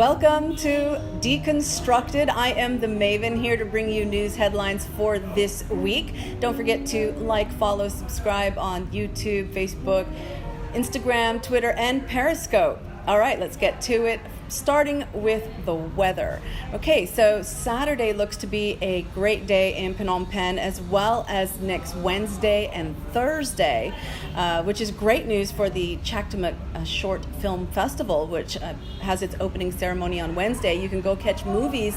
Welcome to Deconstructed. I am the Maven, here to bring you news headlines for this week. Don't forget to like, follow, subscribe on YouTube, Facebook, Instagram, Twitter, and Periscope. All right, let's get to it, starting with the weather. Okay, so Saturday looks to be a great day in Phnom Penh, as well as next Wednesday and Thursday, which is great news for the Chaktamak Short Film Festival, which has its opening ceremony on Wednesday. You can go catch movies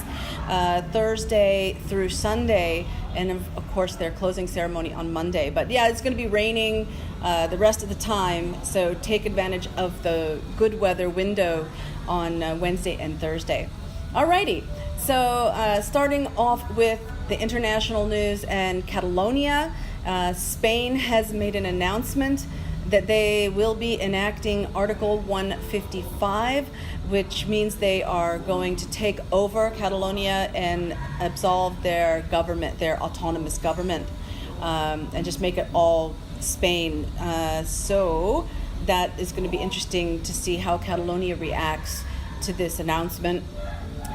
Thursday through Sunday, and of course their closing ceremony on Monday. But yeah, it's going to be raining the rest of the time, so take advantage of the good weather window on Wednesday and Thursday. Alrighty, so starting off with the international news and Catalonia, Spain has made an announcement that they will be enacting Article 155, which means they are going to take over Catalonia and absolve their government, their autonomous government, and just make it all Spain. So that is going to be interesting to see how Catalonia reacts to this announcement.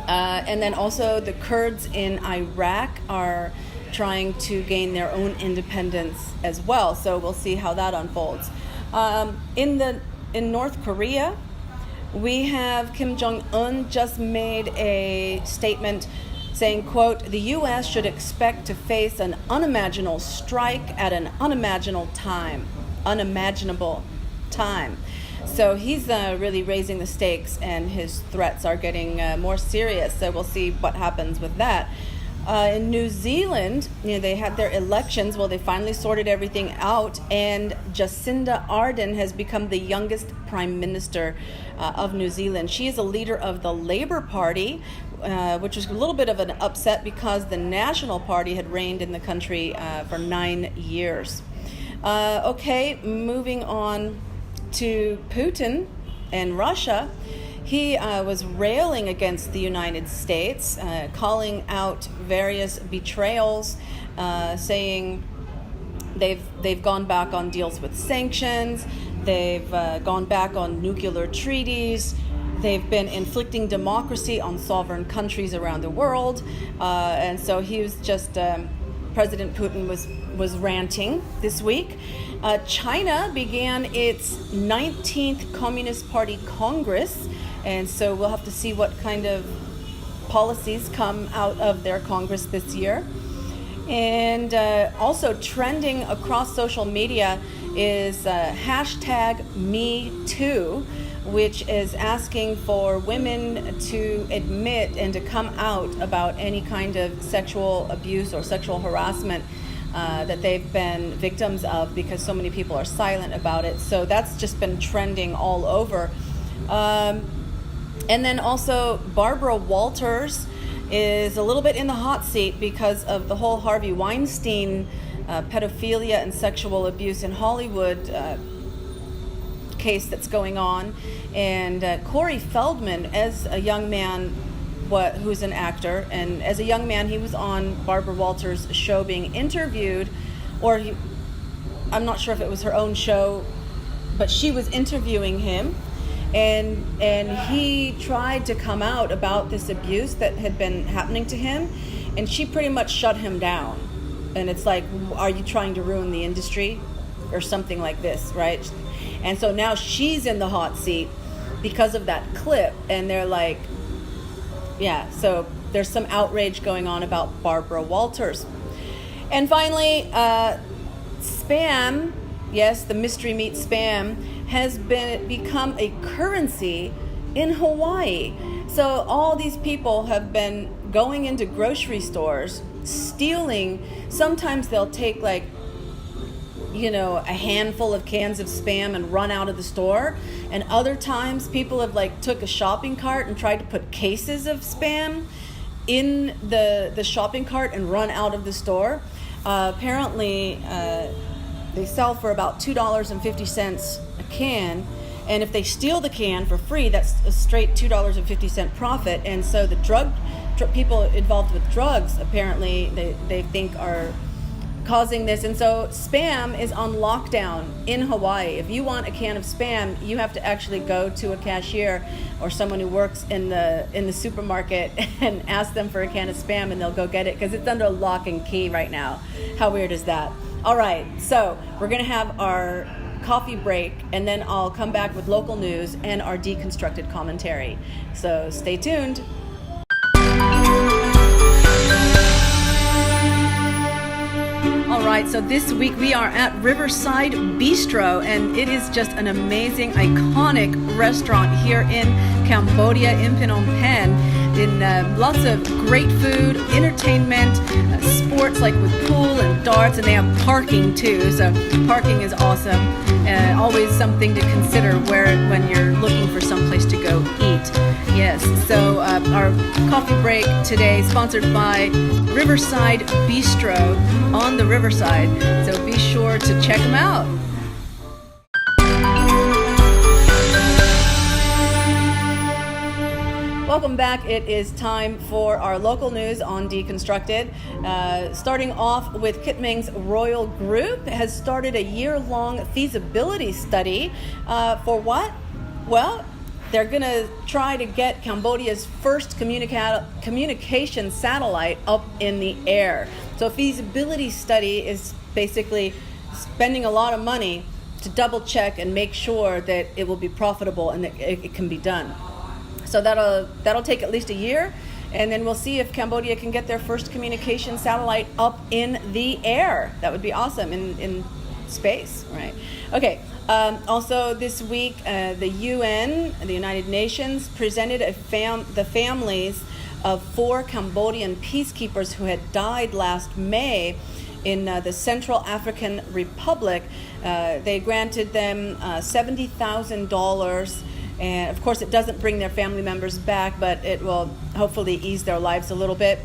And then also the Kurds in Iraq are trying to gain their own independence as well. So we'll see how that unfolds. In North Korea, we have Kim Jong-un just made a statement saying, quote, "The U.S. should expect to face an unimaginable strike at an unimaginable time. So he's really raising the stakes, and his threats are getting more serious. So we'll see what happens with that. In New Zealand, they had their elections. Well, they finally sorted everything out, and Jacinda Ardern has become the youngest prime minister of New Zealand. She is a leader of the Labour Party, which was a little bit of an upset because the National Party had reigned in the country for 9 years. Okay, moving on to Putin and Russia. He was railing against the United States, calling out various betrayals, saying they've gone back on deals with sanctions, they've gone back on nuclear treaties, they've been inflicting democracy on sovereign countries around the world, and so he was just President Putin was ranting this week. China began its 19th Communist Party Congress, and so we'll have to see what kind of policies come out of their Congress this year. And also trending across social media is hashtag #MeToo, which is asking for women to admit and to come out about any kind of sexual abuse or sexual harassment that they've been victims of, because so many people are silent about it. So that's just been trending all over. And then also Barbara Walters is a little bit in the hot seat because of the whole Harvey Weinstein pedophilia and sexual abuse in Hollywood case that's going on. And Corey Feldman, as a young man, who's an actor, and as a young man he was on Barbara Walters' show being interviewed, or I'm not sure if it was her own show, but she was interviewing him, and he tried to come out about this abuse that had been happening to him, and she pretty much shut him down. And it's like, are you trying to ruin the industry or something like this, right? And so now she's in the hot seat because of that clip, and they're like, yeah, so there's some outrage going on about Barbara Walters. And finally, spam, yes, the mystery meat spam, has become a currency in Hawaii. So all these people have been going into grocery stores, stealing. Sometimes they'll take a handful of cans of spam and run out of the store. And other times people have took a shopping cart and tried to put cases of spam in the shopping cart and run out of the store. Apparently, they sell for about $2.50 a can. And if they steal the can for free, that's a straight $2.50 profit. And so the drug people involved with drugs, apparently they think are causing this. And so spam is on lockdown in Hawaii. If you want a can of spam, you have to actually go to a cashier or someone who works in the supermarket and ask them for a can of spam, and they'll go get it because it's under lock and key right now. How weird is that? All right, so we're gonna have our coffee break, and then I'll come back with local news and our deconstructed commentary. So stay tuned. All right, so this week we are at Riverside Bistro, and it is just an amazing, iconic restaurant here in Cambodia, in Phnom Penh. Lots of great food, entertainment, sports like with pool and darts, and they have parking too. So parking is awesome. Always something to consider when you're looking for some place to go eat. Yes, so our coffee break today sponsored by Riverside Bistro on the Riverside. So be sure to check them out. Welcome back. It is time for our local news on Deconstructed. Starting off with Kitming's Royal Group has started a year-long feasibility study for what? Well, they're going to try to get Cambodia's first communication satellite up in the air. So a feasibility study is basically spending a lot of money to double check and make sure that it will be profitable and that it can be done. So that'll take at least a year, and then we'll see if Cambodia can get their first communication satellite up in the air. That would be awesome in space, right? Okay. Also this week, the UN, the United Nations, presented the families of 4 Cambodian peacekeepers who had died last May in the Central African Republic. They granted them $70,000. And of course, it doesn't bring their family members back, but it will hopefully ease their lives a little bit.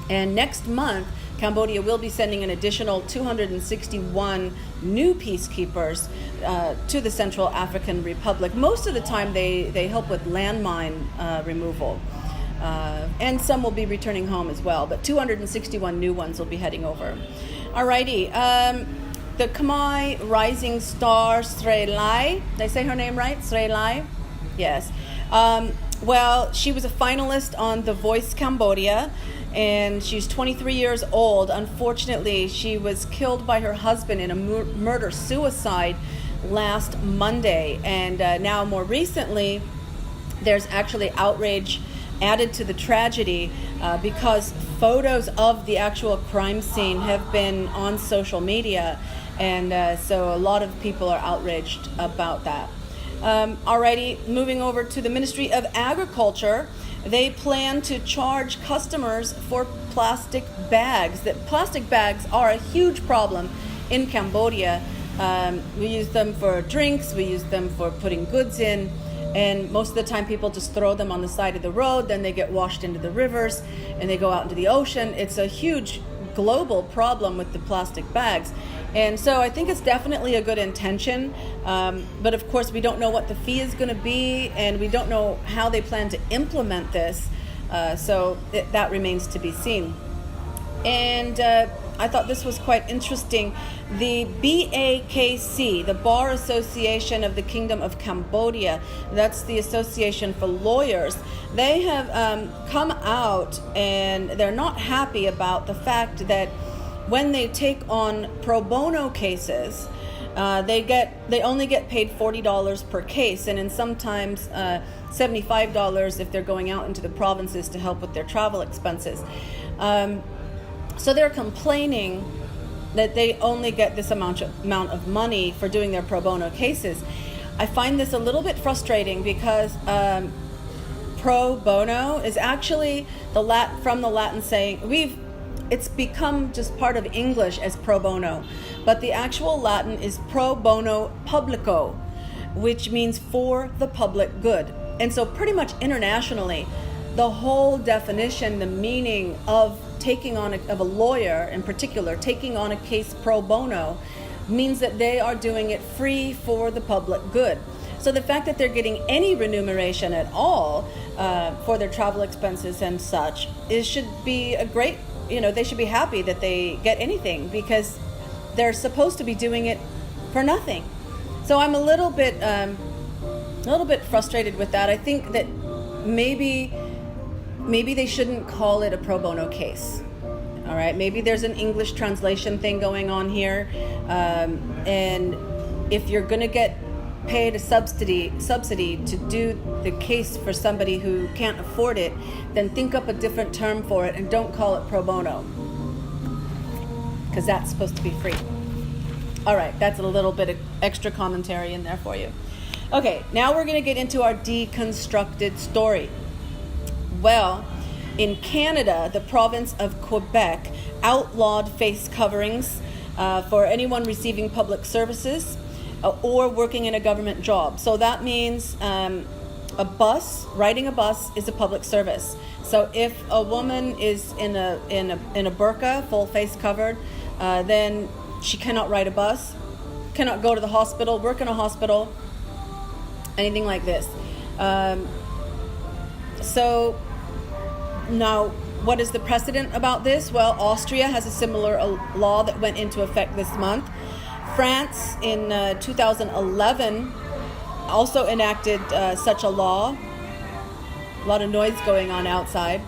And next month, Cambodia will be sending an additional 261 new peacekeepers to the Central African Republic. Most of the time, they help with landmine removal. And some will be returning home as well, but 261 new ones will be heading over. Alrighty. The Khmer rising star Srey Lai, did I say her name right? Srey Lai? Yes. Well, she was a finalist on The Voice Cambodia, and she's 23 years old. Unfortunately, she was killed by her husband in a murder-suicide last Monday. And now, more recently, there's actually outrage added to the tragedy because photos of the actual crime scene have been on social media. And so a lot of people are outraged about that. Alrighty, moving over to the Ministry of Agriculture. They plan to charge customers for plastic bags. That plastic bags are a huge problem in Cambodia. We use them for drinks, we use them for putting goods in, and most of the time people just throw them on the side of the road, then they get washed into the rivers and they go out into the ocean. It's a huge global problem with the plastic bags. And so I think it's definitely a good intention, but of course we don't know what the fee is going to be, and we don't know how they plan to implement this, so that remains to be seen. And I thought this was quite interesting. The BAKC, the Bar Association of the Kingdom of Cambodia, that's the association for lawyers, they have come out and they're not happy about the fact that when they take on pro bono cases, they only get paid $40 per case, and in sometimes $75 if they're going out into the provinces to help with their travel expenses. So they're complaining that they only get this amount of money for doing their pro bono cases. I find this a little bit frustrating because pro bono is actually from the Latin saying it's become just part of English as pro bono, but the actual Latin is pro bono publico, which means for the public good. And so pretty much internationally, the whole definition, the meaning of a lawyer in particular, taking on a case pro bono, means that they are doing it free for the public good. So the fact that they're getting any remuneration at all for their travel expenses and such should be a great they should be happy that they get anything, because they're supposed to be doing it for nothing. So I'm a little bit frustrated with that. I think that maybe they shouldn't call it a pro bono case. All right, maybe there's an English translation thing going on here, and if you're going to get paid a subsidy to do the case for somebody who can't afford it, then think up a different term for it and don't call it pro bono, because that's supposed to be free. All right, that's a little bit of extra commentary in there for you. Okay, now we're going to get into our deconstructed story. Well, in Canada, the province of Quebec outlawed face coverings for anyone receiving public services or working in a government job. So that means riding a bus is a public service. So if a woman is in a burqa, full face covered, then she cannot ride a bus, cannot go to the hospital, work in a hospital, anything like this. So now, what is the precedent about this? Well, Austria has a similar law that went into effect this month. France in 2011 also enacted such a law. A lot of noise going on outside.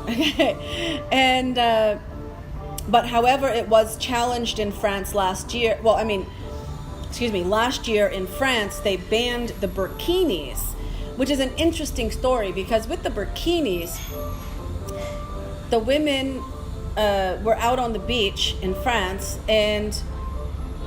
Okay, and but however, it was challenged in France last year. Last year in France, they banned the burkinis, which is an interesting story, because with the burkinis, the women were out on the beach in France, and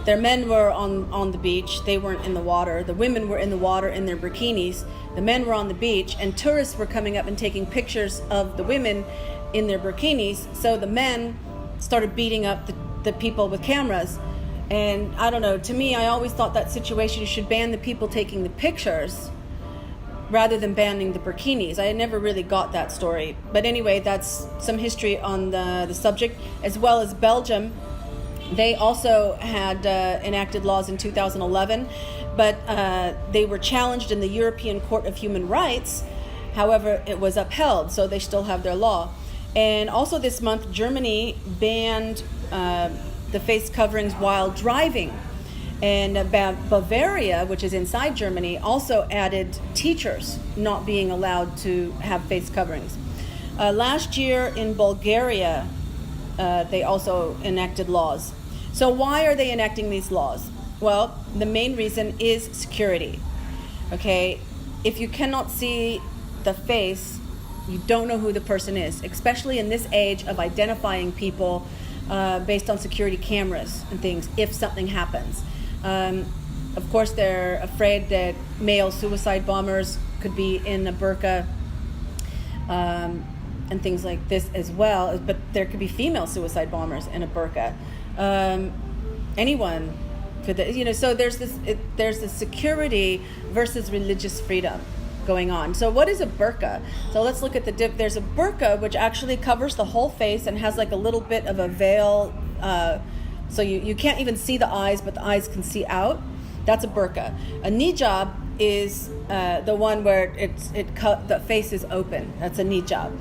their men were on the beach. They weren't in the water. The women were in the water in their bikinis. The men were on the beach, and tourists were coming up and taking pictures of the women in their bikinis. So the men started beating up the people with cameras. And I don't know, to me, I always thought that situation, you should ban the people taking the pictures rather than banning the burkinis. I never really got that story. But anyway, that's some history on the subject, as well as Belgium. They also had enacted laws in 2011, but they were challenged in the European Court of Human Rights. However, it was upheld, so they still have their law. And also this month, Germany banned the face coverings while driving. And Bavaria, which is inside Germany, also added teachers not being allowed to have face coverings. Last year in Bulgaria, they also enacted laws. So why are they enacting these laws? Well, the main reason is security. Okay, if you cannot see the face, you don't know who the person is, especially in this age of identifying people based on security cameras and things if something happens. Of course, they're afraid that male suicide bombers could be in a burqa and things like this as well, but there could be female suicide bombers in a burqa. Anyone could, so there's this security versus religious freedom going on. So what is a burqa? So let's look at there's a burqa which actually covers the whole face and has like a little bit of a veil, so you can't even see the eyes, but the eyes can see out. That's a burqa. A hijab is the one where the face is open. That's a hijab.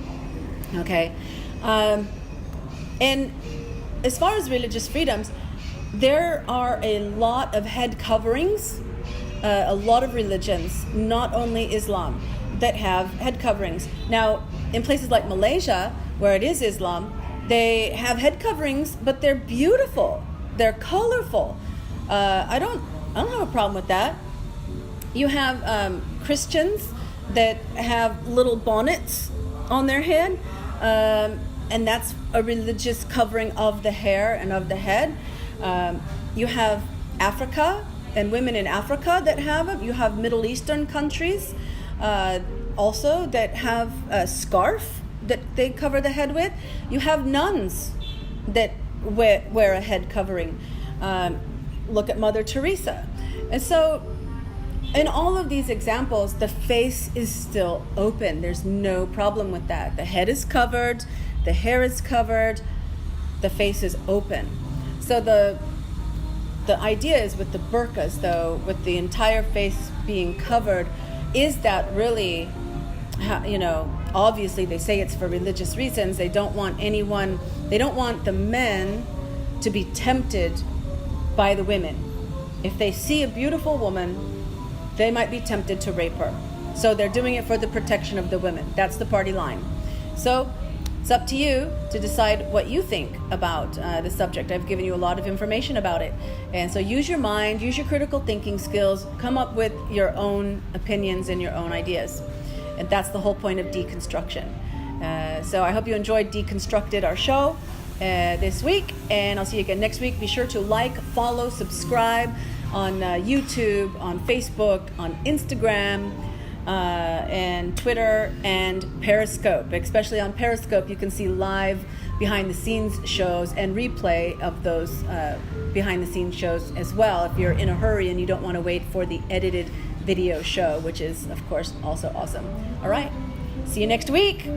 Okay, and as far as religious freedoms, there are a lot of head coverings. A lot of religions, not only Islam, that have head coverings. Now, in places like Malaysia, where it is Islam, they have head coverings, but they're beautiful. They're colorful. I don't have a problem with that. You have Christians that have little bonnets on their head, and that's a religious covering of the hair and of the head. You have Africa, and women in Africa that have it. You have Middle Eastern countries also that have a scarf that they cover the head with. You have nuns that wear a head covering. Look at Mother Teresa. And so in all of these examples, the face is still open. There's no problem with that. The head is covered, the hair is covered, the face is open. So the idea is with the burqas, though, with the entire face being covered, is that really, Obviously, they say it's for religious reasons. They don't want the men to be tempted by the women. If they see a beautiful woman, they might be tempted to rape her. So they're doing it for the protection of the women. That's the party line. So it's up to you to decide what you think about the subject. I've given you a lot of information about it. And so use your mind, use your critical thinking skills, come up with your own opinions and your own ideas. And that's the whole point of deconstruction. So I hope you enjoyed Deconstructed, our show, this week. And I'll see you again next week. Be sure to like, follow, subscribe on YouTube, on Facebook, on Instagram, and Twitter and Periscope. Especially on Periscope, you can see live behind the scenes shows and replay of those behind the scenes shows as well if you're in a hurry and you don't want to wait for the edited video show, which is of course also awesome. All right, see you next week.